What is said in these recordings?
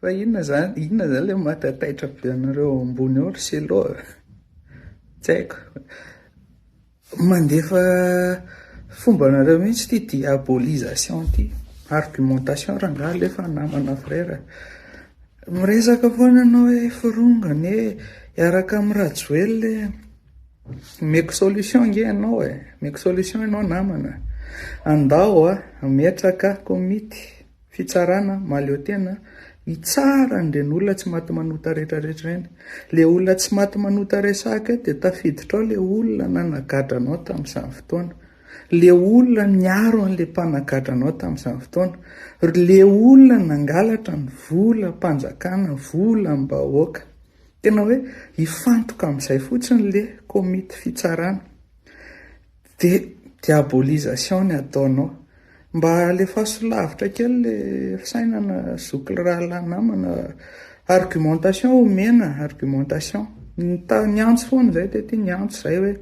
Fa inona zany le matataitra be anareo ambony ao ry selo? Tsy haiko. Mandefa fombanareo mihitsy ty diabolisation ty. Argumentation rangahy lefa namana frère. Miresaka foana anao hoe firongany hoe hiaraka amin'ny Rajoelina meko solution nge ianao meko solution ianao namana. Andao metraka komity fitsarana maleo tena hitsara an'ireny olona tsy maty manota rehetrarehetra ireny. Le olona tsy maty manota resaka dia tafiditra ao le olona nanagadra anao tamin'izany fotoana. Le olona niaro an'le mpanagadra anao tamin'izany fotoana. Le olona nangalatra ny vola mpanjakana, vola am-bahoaka. Tena hoe hifantoka amin'izay fotsiny le komity fitsarana. Dia diabolisation ny ataonao. Mba le fahasolavitra kely le fisainana zoky rahalahy namana. Argumentation omena, argumentation. Ny antso foana izay tety ny antso izay hoe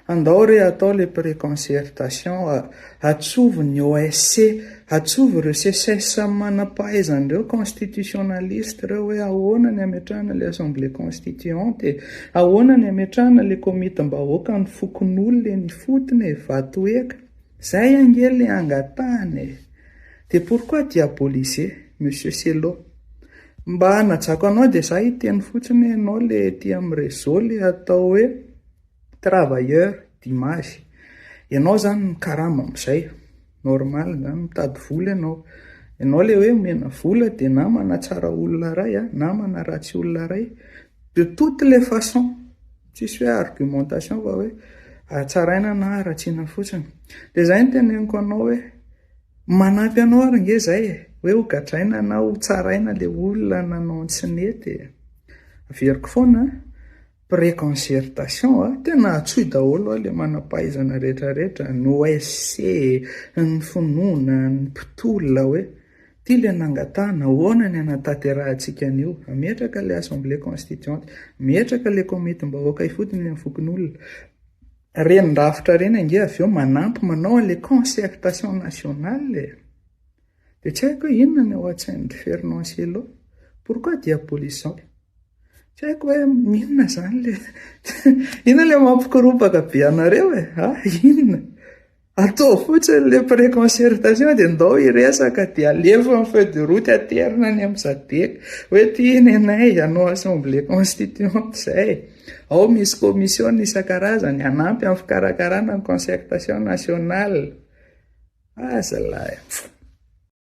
andao re atao le pré-concertation, atsovy ny OSC, atsovy ireo CSS manam-pahaizana ireo constitutionnaliste ireo hoe ahoana ny ametrahana le assemblée constituante, ahoana ny ametrahana le komitim-bahoaka ny fokon'olona ny fotony vato eka. Zay ange le angatahany. Dia pourquoi diaboliser, Monsieur Selo? Mba najako anao dia za hiteny fotsiny ianao le ety amin'ny réseau le atao hoe travailleur d'image. Ianao zany mikarama amin'izay. Normal zany mitady vola ianao. Ianao le hoe mena vola dia na manatsara olona iray na manaratsy olona iray. De toutes les façons. Tsisy hoe argumentation fa hoe hatsaraina na haratsiana fotsiny. Dia izay no teneniko anao hoe manampy anao ary nge izay hoe ho gadraina na ho tsaraina le olona nanao tsy nety. Averiko foana pré-concertation tena atsoy daholo le manam-pahaizana rehetrarehetra, ny OSC, ny finoana, ny mpitolona hoe ty le nangatahana, ahoana ny anatanterahανtsika an'io, ametraka le assemblée constituante, ametraka le komitim-bahoaka ifotony amin'ny fokon'olona. Renin-drafitra reny ange avy eo manampy manao le concertation nationale. Dia tsy haiko hoe inona ny ao an-tsain'ny Fernand Selo? Pourquoi diabolisation? Tsy haiko hoe inona zany le inona le mampikoropaka be anareo inona? Atao fotsiny le pré-concertation dia ndao hiresaka dia alefa amin'ny feuille de route aterina any amin'ny Sadek hoe ty nenay anao assemblée constituante izay. Ao misy commission isan-karazany hanampy amin'ny fikarakarana ny concertation nationale. Azalahy.